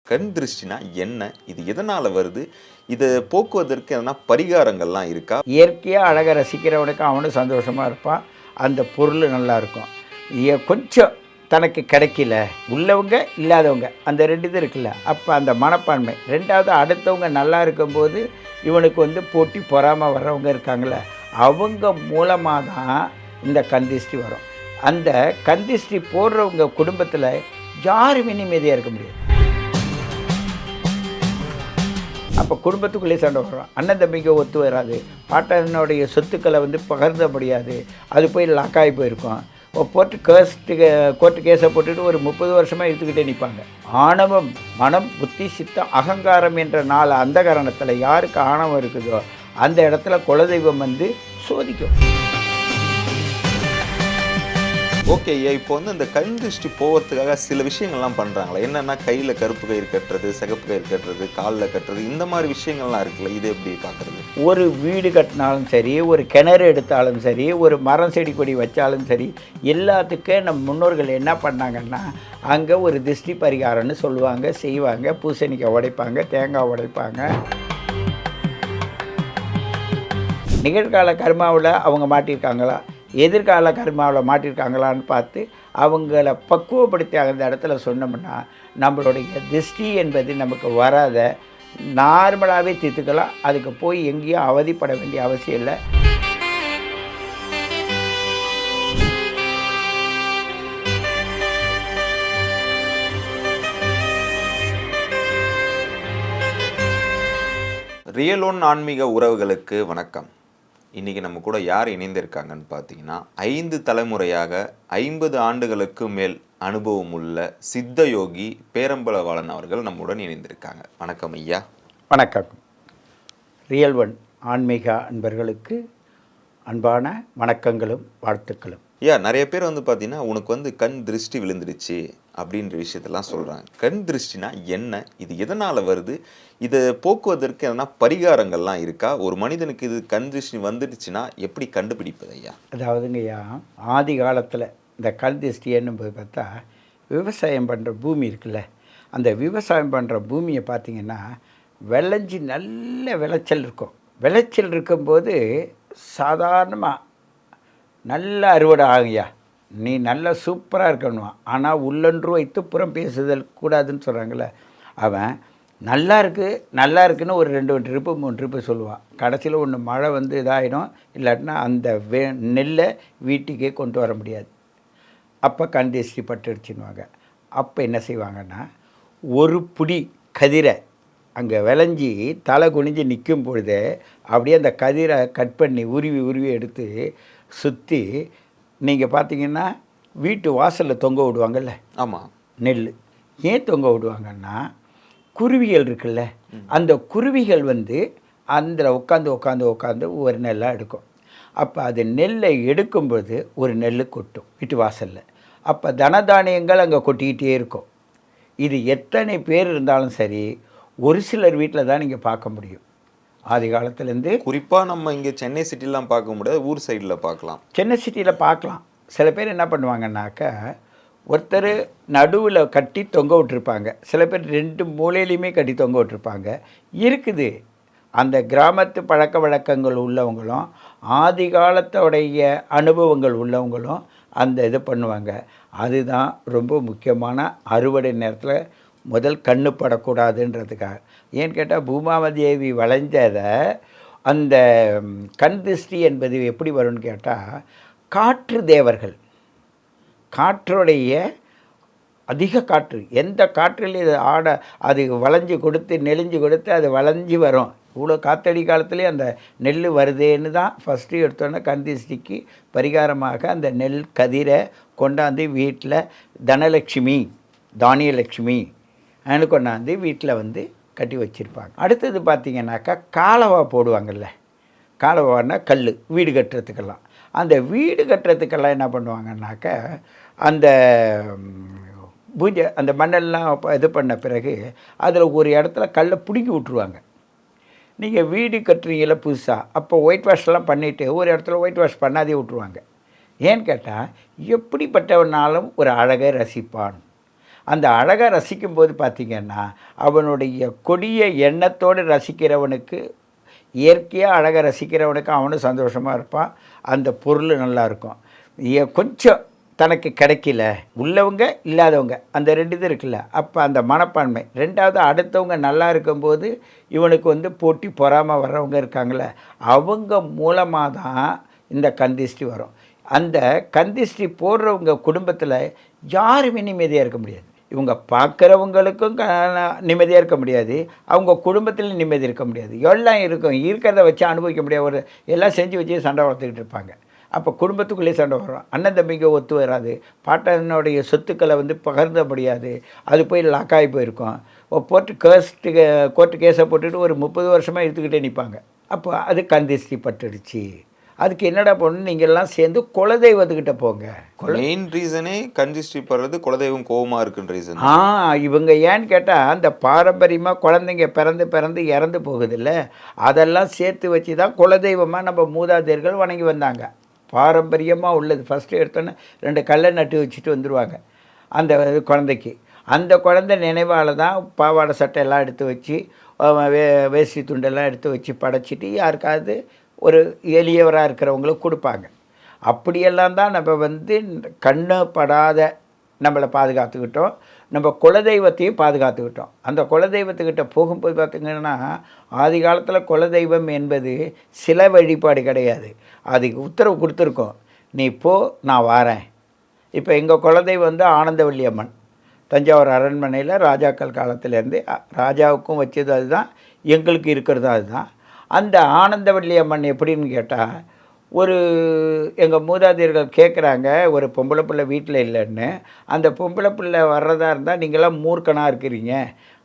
கண் திருஷ்டினா என்ன? இது எதனால வருது? இத போக்குவதற்கு எதனா பரிகாரங்கள்லாம் இருக்கா? இயற்கையா அழக ரசிக்கிறவனுக்கு அவனும் சந்தோஷமா இருப்பான். அந்த பொருள் நல்லாயிருக்கும். கொஞ்சம் தனக்கு கிடைக்கல, உள்ளவங்க, இல்லாதவங்க அந்த 2 இது இருக்குல்ல. அப்ப அந்த மனப்பான்மை. 2வது அடுத்தவங்க நல்லா இருக்கும்போது, இவனுக்கு போட்டி, பொறாம வர்றவங்க இருக்காங்கல்ல, அவங்க மூலமா தான் இந்த கண் திஷ்டி வரும். அந்த கண் திஷ்டி போடுறவங்க குடும்பத்தில யாருமே நிம்மதியா இருக்க முடியாது. அப்போ குடும்பத்துக்குள்ளேயே சண்டை வரும். அண்ணன் தம்பிக்கு ஒத்து வராது. பாட்டனுடைய சொத்துக்களை பகிர்ந்த முடியாது. அது போய் லாக் ஆகி போயிருக்கும். கோர்ட்டு கேஸை போட்டுட்டு ஒரு 30 வருஷமாக இழுத்துக்கிட்டே நிற்பாங்க. ஆணவம், மனம், புத்தி, சித்தம், அகங்காரம் என்ற 4 அந்த காரணத்தில் யாருக்கு ஆணவம் இருக்குதோ அந்த இடத்துல குலதெய்வம் சோதிக்கும். ஓகே ஐயா. இப்போ இந்த கண் திருஷ்டி போவறதுக்காக சில விஷயங்கள்லாம் பண்றாங்களா? என்னன்னா கையில கருப்பு கயிறு கட்டுறது, சிகப்பு கயிறு கட்டுறது, கால்ல கட்டுறது இந்த மாரி விஷயங்கள்லாம் இருக்குல்ல. இது எப்படி பார்க்குறது? ஒரு வீடு கட்டினாலும் சரி, ஒரு கிணறு எடுத்தாலும் சரி, ஒரு மரம் செடி கொடி வச்சாலும் சரி, எல்லாத்துக்கும் நம் முன்னோர்கள் என்ன பண்ணாங்கன்னா, அங்கே ஒரு திருஷ்டி பரிகாரம்னு சொல்லுவாங்க, செய்வாங்க. பூசணிக்காய் உடைப்பாங்க, தேங்காய் உடைப்பாங்க. நிகழ்கால கர்மாவில் அவங்க மாட்டியிருக்காங்களா, எதிர்கால கர்மாவில் மாட்டியிருக்காங்களான்னு பார்த்து அவங்கள பக்குவப்படுத்தி அந்த இடத்துல சொன்னோம்னா, நம்மளுடைய திருஷ்டி என்பது நமக்கு வராத நார்மலாகவே தீர்த்துக்கலாம். அதுக்கு போய் எங்கேயும் அவதிப்பட வேண்டிய அவசியம் இல்லை. ரியல் ஒன் ஆன்மீக உறவுகளுக்கு வணக்கம். இன்றைக்கி நம்ம கூட யார் இணைந்திருக்காங்கன்னு பார்த்தீங்கன்னா, 5 தலைமுறையாக 50 ஆண்டுகளுக்கு மேல் அனுபவம் உள்ள சித்த யோகி பேரம்பலவாளன் அவர்கள் நம்முடன் இணைந்திருக்காங்க. வணக்கம் ஐயா. வணக்கம். ரியல் ஒன் ஆன்மீக அன்பர்களுக்கு அன்பான வணக்கங்களும் வாழ்த்துக்களும். ஐயா, நிறைய பேர் பார்த்தீங்கன்னா, உனக்கு கண் திருஷ்டி விழுந்துடுச்சு அப்படின்ற விஷயத்தெல்லாம் சொல்கிறாங்க. கண் திருஷ்டினா என்ன? இது எதனால் வருது? இதை போக்குவதற்கு எதனா பரிகாரங்கள்லாம் இருக்கா? ஒரு மனிதனுக்கு இது கண் திருஷ்டி வந்துடுச்சுன்னா எப்படி கண்டுபிடிப்பது ஐயா? அதாவதுங்க ஐயா, ஆதி காலத்தில் இந்த கண் திருஷ்டி என்னும்போது பார்த்தா, விவசாயம் பண்ணுற பூமி இருக்குல்ல, அந்த விவசாயம் பண்ணுற பூமியை பார்த்திங்கன்னா விளைஞ்சி நல்ல விளைச்சல் இருக்கும். விளைச்சல் இருக்கும்போது சாதாரணமாக நல்ல அறுவடை ஆகுயா, நீ நல்லா சூப்பராக இருக்கணுவான். ஆனால் உள்ளொன்று வைத்து புறம் பேசுதல் கூடாதுன்னு சொல்கிறாங்களே, அவன் நல்லா இருக்குன்னு ஒரு 2 ட்ரிப்பு 3 ட்ரிப்பு சொல்லுவான். கடைசியில் ஒன்று மழை இதாகிடும், இல்லாட்டினா அந்த நெல்லை வீட்டுக்கே கொண்டு வர முடியாது. அப்போ கண் திருஷ்டி பட்டுடுச்சுன்னுவாங்க. அப்போ என்ன செய்வாங்கன்னா, ஒரு புடி கதிரை அங்கே விளைஞ்சி தலை குனிஞ்சு நிற்கும் பொழுது அப்படியே அந்த கதிரை கட் பண்ணி உருவி எடுத்து சுற்றி நீங்கள் பார்த்தீங்கன்னா வீட்டு வாசலில் தொங்க விடுவாங்கல்ல. ஆமாம். நெல் ஏன் தொங்க விடுவாங்கன்னா, குருவிகள் இருக்குல்ல, அந்த குருவிகள் அதில் உட்காந்து ஒரு நெல்லாக எடுக்கும். அப்போ அது நெல்லை எடுக்கும்போது ஒரு நெல் கொட்டும் வீட்டு வாசலில். அப்போ தனதானியங்கள் அங்கே கொட்டிக்கிட்டே இருக்கும். இது எத்தனை பேர் இருந்தாலும் சரி, ஒரு சிலர் வீட்டில் தான் நீங்கள் பார்க்க முடியும். ஆதி காலத்துலேருந்து குறிப்பாக நம்ம இங்கே சென்னை சிட்டிலாம் பார்க்க முடியாது, ஊர் சைடில் பார்க்கலாம். சென்னை சிட்டியில் பார்க்கலாம். சில பேர் என்ன பண்ணுவாங்கன்னாக்கா, ஒருத்தர் நடுவில் கட்டி தொங்க விட்டுருப்பாங்க, சில பேர் 2 மூலையிலையுமே கட்டி தொங்க விட்டுருப்பாங்க. இருக்குது. அந்த கிராமத்து பழக்க வழக்கங்கள் உள்ளவங்களும் ஆதி காலத்தோடைய அனுபவங்கள் உள்ளவங்களும் அந்த இது பண்ணுவாங்க. அதுதான் ரொம்ப முக்கியமான அறுவடை நேரத்தில் முதல் கண்ணு படக்கூடாதுன்றதுக்காக. ஏன்னு கேட்டால், பூமாதேவி வளைஞ்சதை அந்த கண் திருஷ்டி என்பது எப்படி வரும்னு கேட்டால், காற்று தேவர்கள், காற்றுடைய அதிக காற்று, எந்த காற்றில் இது அது வளைஞ்சு கொடுத்து நெளிஞ்சு கொடுத்து அது வளைஞ்சி வரும். இவ்வளோ காத்தடி காலத்துலேயே அந்த நெல் வருதேன்னு தான் ஃபஸ்ட்டு எடுத்தோன்னே கண் திருஷ்டிக்கு பரிகாரமாக அந்த நெல் கதிரை கொண்டாந்து வீட்டில் தனலட்சுமி, தானியலட்சுமி கொண்டாந்து வீட்டில் கட்டி வச்சுருப்பாங்க. அடுத்தது பார்த்திங்கனாக்கா, காலவா போடுவாங்கள்ல. காலவான்னா கல், வீடு கட்டுறதுக்கெல்லாம். அந்த வீடு கட்டுறதுக்கெல்லாம் என்ன பண்ணுவாங்கன்னாக்கா, அந்த பூஜை அந்த மண்ணெல்லாம் இது பண்ண பிறகு அதில் ஒரு இடத்துல கல்லை பிடுங்கி விட்ருவாங்க. நீங்கள் வீடு கட்டுறீங்கள புதுசாக, அப்போ ஒயிட் வாஷ்லாம் பண்ணிவிட்டு ஒரு இடத்துல ஒயிட் வாஷ் பண்ணாதே விட்ருவாங்க. ஏன்னு கேட்டால், எப்படிப்பட்டவனாலும் ஒரு அழகை ரசிப்பான். அந்த அழகை ரசிக்கும்போது பார்த்திங்கன்னா அவனுடைய கொடிய எண்ணத்தோடு ரசிக்கிறவனுக்கு, இயற்கையாக அழகை ரசிக்கிறவனுக்கு அவனும் சந்தோஷமாக இருப்பான், அந்த பொருள் நல்லாயிருக்கும். கொஞ்சம் தனக்கு கிடைக்கல, உள்ளவங்க இல்லாதவங்க அந்த 2 இது இருக்குல்ல, அப்போ அந்த மனப்பான்மை. 2வது அடுத்தவங்க நல்லா இருக்கும்போது இவனுக்கு போட்டி பொறாமல் வர்றவங்க இருக்காங்களே, அவங்க மூலமாக தான் இந்த கந்திஷ்டி வரும். அந்த கந்திஷ்டி போடுறவங்க குடும்பத்தில் யாருமே நிம்மதியாக இருக்க முடியாது. இவங்க பார்க்குறவங்களுக்கும் நிம்மதியாக இருக்க முடியாது, அவங்க குடும்பத்திலும் நிம்மதி இருக்க முடியாது. எல்லாம் இருக்கும், இருக்கிறத வச்சு அனுபவிக்க முடியாது. எல்லாம் செஞ்சு வச்சு சண்டை வளர்த்துக்கிட்டு இருப்பாங்க. அப்போ குடும்பத்துக்குள்ளே சண்டை வரும், அண்ணன் தம்பிக்கு ஒத்து வராது, பாட்டனுடைய சொத்துக்களை பகிர்ந்த முடியாது, அது போய் லாக்காகி போயிருக்கும். போட்டு கோர்ட்டு கேஸை போட்டுட்டு ஒரு 30 வருஷமாக எடுத்துக்கிட்டே நிற்பாங்க. அப்போ அது கந்திஷ்டி பட்டுடுச்சு. அதுக்கு என்னடா பண்ணணும், நீங்கள்லாம் சேர்ந்து குலதெய்வத்துக்கிட்ட போங்க. மெயின் ரீசனே கந்திஷ்டி படுறது குலதெய்வம் கோவமாக இருக்குன்ற ரீசன். இவங்க ஏன்னு கேட்டால் அந்த பாரம்பரியமாக குழந்தைங்க பிறந்து இறந்து போகுதில்ல, அதெல்லாம் சேர்த்து வச்சு தான் குலதெய்வமாக நம்ம மூதாதையர்கள் வணங்கி வந்தாங்க. பாரம்பரியமாக உள்ளது. ஃபஸ்ட்டு எடுத்தோன்னே 2 கல்லை நட்டு வச்சுட்டு வந்துடுவாங்க அந்த குழந்தைக்கு. அந்த குழந்தை நினைவால் தான் பாவாடை சட்டை எல்லாம் எடுத்து வச்சு, வேஷ்டி துண்டெல்லாம் எடுத்து வச்சு படைச்சிட்டு யாருக்காவது ஒரு எளியவராக இருக்கிறவங்களுக்கு கொடுப்பாங்க. அப்படியெல்லாம் தான் நம்ம கண்ணு படாத நம்மளை பாதுகாத்துக்கிட்டோம், நம்ம குலதெய்வத்தையும் பாதுகாத்துக்கிட்டோம். அந்த குலதெய்வத்துக்கிட்ட போகும்போது பார்த்திங்கன்னா, ஆதி காலத்தில் குலதெய்வம் என்பது சில வழிபாடு கிடையாது, அதுக்கு உத்தரவு கொடுத்துருக்கோம், நீ போ நான் வாரேன். இப்போ எங்கள் குலதெய்வம் ஆனந்தவள்ளி அம்மன், தஞ்சாவூர் அரண்மனையில் ராஜாக்கள் காலத்திலேருந்து ராஜாவுக்கும் வச்சது அதுதான், எங்களுக்கு இருக்கிறது அதுதான். அந்த ஆனந்தவள்ளி அம்மன் எப்படின்னு கேட்டால், எங்கள் மூதாதையர்கள் கேட்குறாங்க, ஒரு பொம்பளை பிள்ளை வீட்டில் இல்லைன்னு. அந்த பொம்பளை பிள்ளை வர்றதா இருந்தால் நீங்களாம் மூர்க்கனாக இருக்கிறீங்க,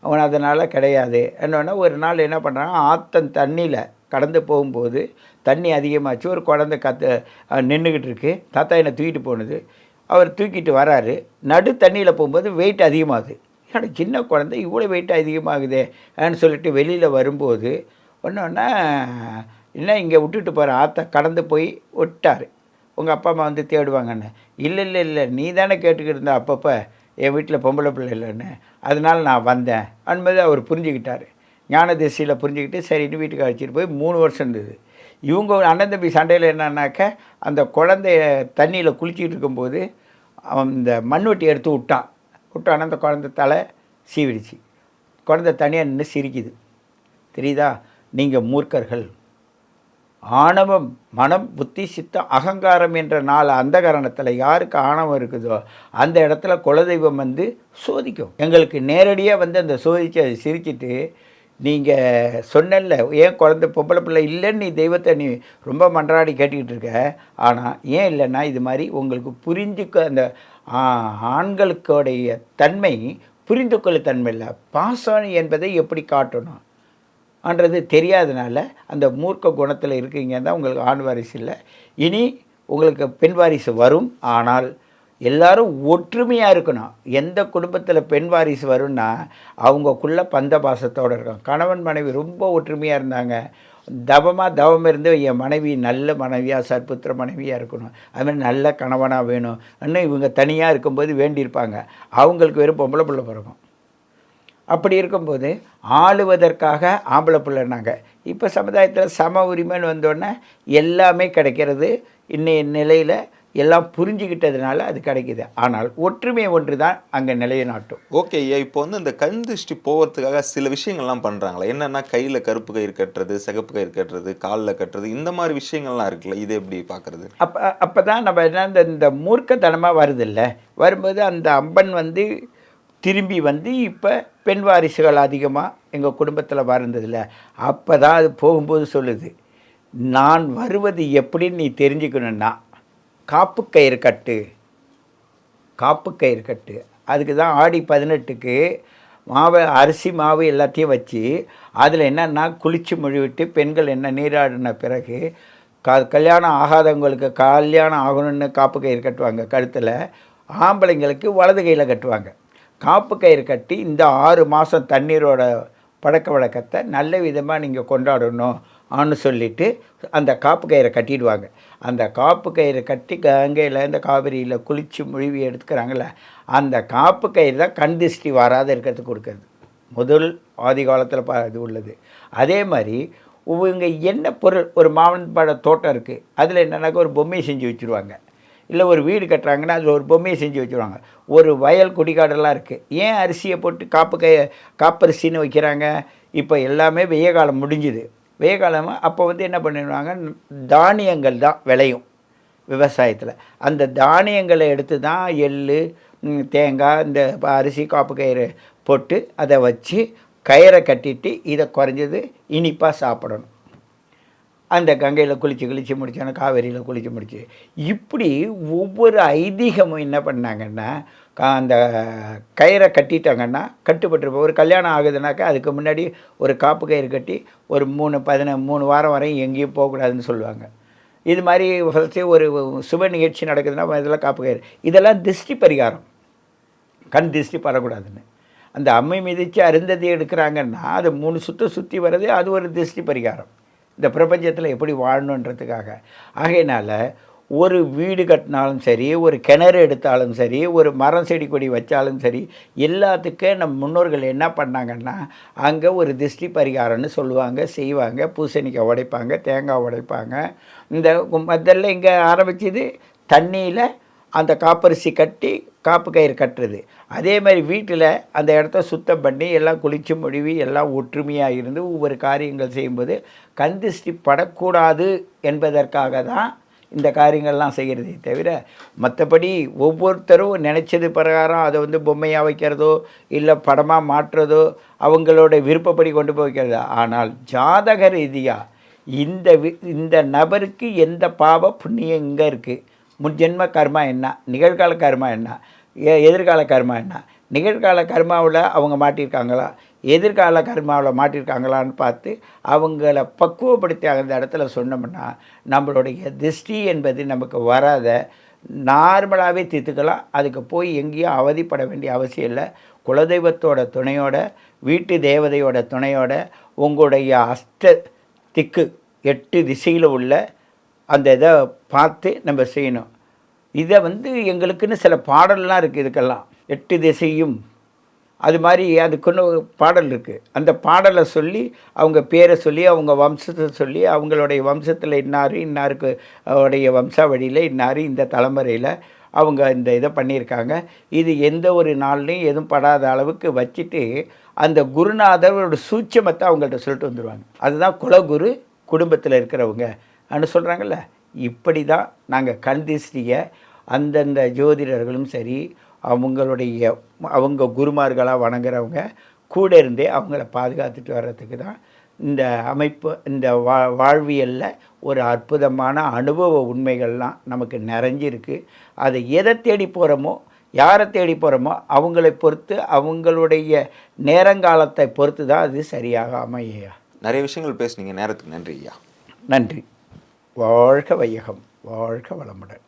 அவன் அதனால் கிடையாது என்னன்னா, ஒரு நாள் என்ன பண்ணுறாங்க, ஆத்தன் தண்ணியில் கடந்து போகும்போது தண்ணி அதிகமாச்சு, ஒரு குழந்தை நின்றுக்கிட்டு இருக்கு, தாத்தா என்னை தூக்கிட்டு போனது. அவர் தூக்கிட்டு வராரு, நடு தண்ணியில் போகும்போது வெயிட் அதிகமாகுது. என்னோட சின்ன குழந்தை இவ்வளோ வெயிட் அதிகமாகுதே அப்படின்னு சொல்லிட்டு வெளியில் வரும்போது ஒன்றா, என்ன இங்கே விட்டுட்டு போகிற, ஆற்ற கடந்து போய் விட்டார், உங்கள் அப்பா அம்மா தேடுவாங்கன்னு. இல்லை நீ தானே கேட்டுக்கிட்டு இருந்த அப்பப்போ என் வீட்டில் பொம்பளை பிள்ளை இல்லைன்னு, அதனால் நான் வந்தேன் என்பது அவர் புரிஞ்சுக்கிட்டார். ஞான திசையில் புரிஞ்சுக்கிட்டு சரின்னு வீட்டுக்கு அழைச்சிட்டு போய் 3 வருஷம் இருந்தது. இவங்க அண்ணன் தம்பி சண்டையில் என்னன்னாக்க, அந்த குழந்தைய தண்ணியில் குளிச்சிக்கிட்டு இருக்கும்போது அவன் இந்த மண்வெட்டி எடுத்து விட்டான். அந்த குழந்தை தலை சீவிடுச்சு, குழந்தை தனியாக நின்று சிரிக்குது. தெரியுதா, நீங்கள் மூர்க்கர்கள். ஆணவம், மனம், புத்தி, சித்தம், அகங்காரம் என்ற 4 அந்தகரணத்தில் யாருக்கு ஆணவம் இருக்குதோ அந்த இடத்துல குலதெய்வம் சோதிக்கும். எங்களுக்கு நேரடியாக அந்த சோதித்து அதை சிரிச்சிட்டு, நீங்கள் சொன்னல ஏன் குழந்தை பொம்பளை பிள்ளை இல்லைன்னு, நீ தெய்வத்தை நீ ரொம்ப மன்றாடி கேட்டுக்கிட்டு இருக்க, ஆனால் ஏன் இல்லைன்னா இது மாதிரி உங்களுக்கு புரிஞ்சுக்க அந்த ஆண்களுடைய தன்மை புரிந்து கொள்ள தன்மை இல்லை, பாசம் என்பதை எப்படி காட்டணும் என்றது தெரியாதனால அந்த மூர்க்க குணத்தில் இருக்கீங்க தான் உங்களுக்கு ஆண் வாரிசு இல்லை. இனி உங்களுக்கு பெண் வாரிசு வரும், ஆனால் எல்லாரும் ஒற்றுமையாக இருக்கணும். எந்த குடும்பத்தில் பெண் வாரிசு வரும்னா அவங்கக்குள்ளே பந்த பாசத்தோடு இருக்கும். கணவன் மனைவி ரொம்ப ஒற்றுமையாக இருந்தாங்க, தவம் இருந்து என் மனைவி நல்ல மனைவியாக சற்புத்திர மனைவியாக இருக்கணும், அதுமாதிரி நல்ல கணவனாக வேணும் இன்னும் இவங்க தனியாக இருக்கும்போது வேண்டியிருப்பாங்க. அவங்களுக்கு வெறும் பொம்பளை பிள்ளை பிறக்கும். அப்படி இருக்கும்போது ஆளுவதற்காக ஆம்பளை பிள்ளைனாங்க. இப்போ சமுதாயத்தில் சம உரிமைன்னு வந்தோடனே எல்லாமே கிடைக்கிறது. இன்னைய நிலையில் எல்லாம் புரிஞ்சுக்கிட்டதுனால அது கிடைக்கிது. ஆனால் ஒற்றுமை ஒன்று தான் அங்கே நிலைநாட்டும். ஓகே, இப்போ இந்த கண் திருஷ்டி போகிறதுக்காக சில விஷயங்கள்லாம் பண்ணுறாங்களே, என்னென்னா கையில் கருப்பு கயிறு கட்டுறது, சிகப்பு கயிறு கட்டுறது, காலில் கட்டுறது, இந்த மாதிரி விஷயங்கள்லாம் இருக்குல்ல, இது எப்படி பார்க்குறது? அப்போ தான் நம்ம என்ன இந்த மூர்க்கத்தனமாக வருதில்ல, வரும்போது அந்த அம்பன் திரும்பி இப்போ பெண் வாரிசுகள் அதிகமாக எங்கள் குடும்பத்தில் வருந்ததில்ல. அப்போ தான் அது போகும்போது சொல்லுது, நான் வருவது எப்படின்னு நீ தெரிஞ்சுக்கணுன்னா காப்பு கயிறு கட்டு. அதுக்கு தான் ஆடி 18க்கு அரிசி மாவு எல்லாத்தையும் வச்சு அதில் என்னென்னா குளித்து மொழிவிட்டு பெண்கள் என்ன நீராடின பிறகு கல்யாணம் ஆகாதவங்களுக்கு கல்யாணம் ஆகணும்னு காப்பு கயிறு கட்டுவாங்க கழுத்தில், ஆம்பளைங்களுக்கு வலது கையில் கட்டுவாங்க. காப்பு கயிறு கட்டி இந்த 6 மாதம் தண்ணீரோட பழக்க வழக்கத்தை நல்ல விதமாக நீங்கள் கொண்டாடணும் ஆன்னு சொல்லிட்டு அந்த காப்பு கயிறை கட்டிடுவாங்க. அந்த காப்பு கயிறை கட்டி கங்கையில் இந்த காவிரியில் குளித்து முழுவி எடுத்துக்கிறாங்கள்ல, அந்த காப்பு கயிறு தான் கண் திருஷ்டி வராத இருக்கிறதுக்கு கொடுக்குறது. முதல் ஆதி காலத்தில் இது உள்ளது. அதே மாதிரி இவங்க என்ன பொருள், ஒரு மாவன்பழ தோட்டம் இருக்குது, அதில் என்னன்னாக்கா ஒரு பொம்மையை செஞ்சு வச்சுருவாங்க. இல்லை ஒரு வீடு கட்டுறாங்கன்னா அதில் ஒரு பொம்மையை செஞ்சு வச்சுருவாங்க. ஒரு வயல் குடிகாடெல்லாம் இருக்குது. ஏன் அரிசியை போட்டு காப்பரிசின்னு வைக்கிறாங்க? இப்போ எல்லாமே வெய்ய காலம் முடிஞ்சுது. வெய்ய காலம் அப்போ வந்து என்ன பண்ணிடுவாங்க, தானியங்கள் தான் விளையும் விவசாயத்தில். அந்த தானியங்களை எடுத்து தான் எள்ளு, தேங்காய், இந்த அரிசி காப்பு கயிறு போட்டு அதை வச்சு கயிறை கட்டிட்டு இதை குறைஞ்சது இனிப்பாக சாப்பிடணும். அந்த கங்கையில் குளித்து முடித்தோன்னா காவேரியில் குளித்து முடிச்சு இப்படி ஒவ்வொரு ஐதீகமும் என்ன பண்ணாங்கன்னா, அந்த கயிறை கட்டிட்டாங்கன்னா கட்டுப்பட்டுருப்போம். ஒரு கல்யாணம் ஆகுதுனாக்கா அதுக்கு முன்னாடி ஒரு காப்பு கயிறு கட்டி ஒரு 3 வாரம் வரையும் எங்கேயும் போகக்கூடாதுன்னு சொல்லுவாங்க. இது மாதிரி ஃபஸ்ட்டு ஒரு சுப நிகழ்ச்சி நடக்குதுன்னா இதெல்லாம் காப்பு கயிறு. இதெல்லாம் திருஷ்டி பரிகாரம், கண் திருஷ்டி படக்கூடாதுன்னு. அந்த அம்மை மிதித்து அருந்ததி எடுக்கிறாங்கன்னா அது 3 சுற்றி வர்றது, அது ஒரு திருஷ்டி பரிகாரம். இந்த பிரபஞ்சத்தில் எப்படி வாழணுன்றதுக்காக. ஆகையினால் ஒரு வீடு கட்டினாலும் சரி, ஒரு கிணறு எடுத்தாலும் சரி, ஒரு மரம் செடி கொடி வச்சாலும் சரி, எல்லாத்துக்கும் நம் முன்னோர்கள் என்ன பண்ணாங்கன்னா அங்கே ஒரு திருஷ்டி பரிகாரம்னு சொல்லுவாங்க, செய்வாங்க. பூசணிக்காய் உடைப்பாங்க, தேங்காய் உடைப்பாங்க. இந்த முதல்ல இங்கே ஆரம்பிச்சது தண்ணியில் அந்த காப்பரிசி கட்டி காப்பு கயிறு கட்டுறது. அதே மாதிரி வீட்டில் அந்த இடத்த சுத்தம் பண்ணி எல்லாம் குளித்து மொழிவி எல்லாம் ஒற்றுமையாக இருந்து ஒவ்வொரு காரியங்கள் செய்யும்போது கண் திருஷ்டி படக்கூடாது என்பதற்காக தான் இந்த காரியங்கள்லாம் செய்கிறதே தவிர, மற்றபடி ஒவ்வொருத்தரும் நினச்சது பிரகாரம் அதை வந்து பொம்மையாக வைக்கிறதோ இல்லை படமாக மாற்றுறதோ அவங்களோட விருப்பப்படி கொண்டு போய் வைக்கிறதோ. ஆனால் ஜாதக ரீதியாக இந்த நபருக்கு எந்த பாவ புண்ணியம் இங்கே இருக்குது, முன்ஜென்ம கர்மா என்ன, நிகழ்கால கர்மா என்ன, எதிர்கால கர்மா என்ன, நிகழ்கால கர்மாவில் அவங்க மாட்டியிருக்காங்களா, எதிர்கால கர்மாவில் மாட்டியிருக்காங்களான்னு பார்த்து அவங்கள பக்குவப்படுத்தி அந்த இடத்துல சொன்னோம்னா நம்மளுடைய திருஷ்டி என்பது நமக்கு வராத நார்மலாகவே தீர்த்துக்கலாம். அதுக்கு போய் எங்கேயும் அவதிப்பட வேண்டிய அவசியம் இல்லை. குலதெய்வத்தோட துணையோட, வீட்டு தேவதையோட துணையோட, உங்களுடைய அஷ்ட திக்கு 8 திசையில் உள்ள அந்த இதை பார்த்து நம்ம செய்யணும். இதை வந்து எங்களுக்குன்னு சில பாடல்லாம் இருக்குது. இதுக்கெல்லாம் 8 திசையும் அது மாதிரி அதுக்குன்னு ஒரு பாடல் இருக்குது. அந்த பாடலை சொல்லி அவங்க பேரை சொல்லி அவங்க வம்சத்தை சொல்லி அவங்களுடைய வம்சத்தில் இன்னாருக்கு அவருடைய வம்சாவழியில் இன்னார் இந்த தலைமுறையில் அவங்க இந்த இதை பண்ணியிருக்காங்க. இது எந்த ஒரு நாள்லையும் எதுவும் படாத அளவுக்கு வச்சுட்டு அந்த குருநாதரோட சூட்சமத்தை அவங்கள்ட்ட சொல்லிட்டு வந்துடுவாங்க. அதுதான் குலகுரு குடும்பத்தில் இருக்கிறவங்க அன்னு சொல்கிறாங்கல்ல. இப்படி தான் நாங்கள் கண் திருஷ்டியை அந்தந்த ஜோதிடர்களும் சரி அவங்க குருமார்களாக வணங்குறவங்க கூட இருந்தே அவங்கள பாதுகாத்துட்டு வர்றதுக்கு தான் இந்த அமைப்பு. இந்த வாழ்வியலில் ஒரு அற்புதமான அனுபவ உண்மைகள்லாம் நமக்கு நிறைஞ்சிருக்கு. அதை எதை தேடி போகிறோமோ, யாரை தேடி போகிறோமோ அவங்களை பொறுத்து, அவங்களுடைய நேரங்காலத்தை பொறுத்து தான் அது சரியாக அமையா. நிறைய விஷயங்கள் பேசுனீங்க. நேரத்துக்கு நன்றி ஐயா. நன்றி. வாழ்க வையகம், வாழ்க வளமுடன்.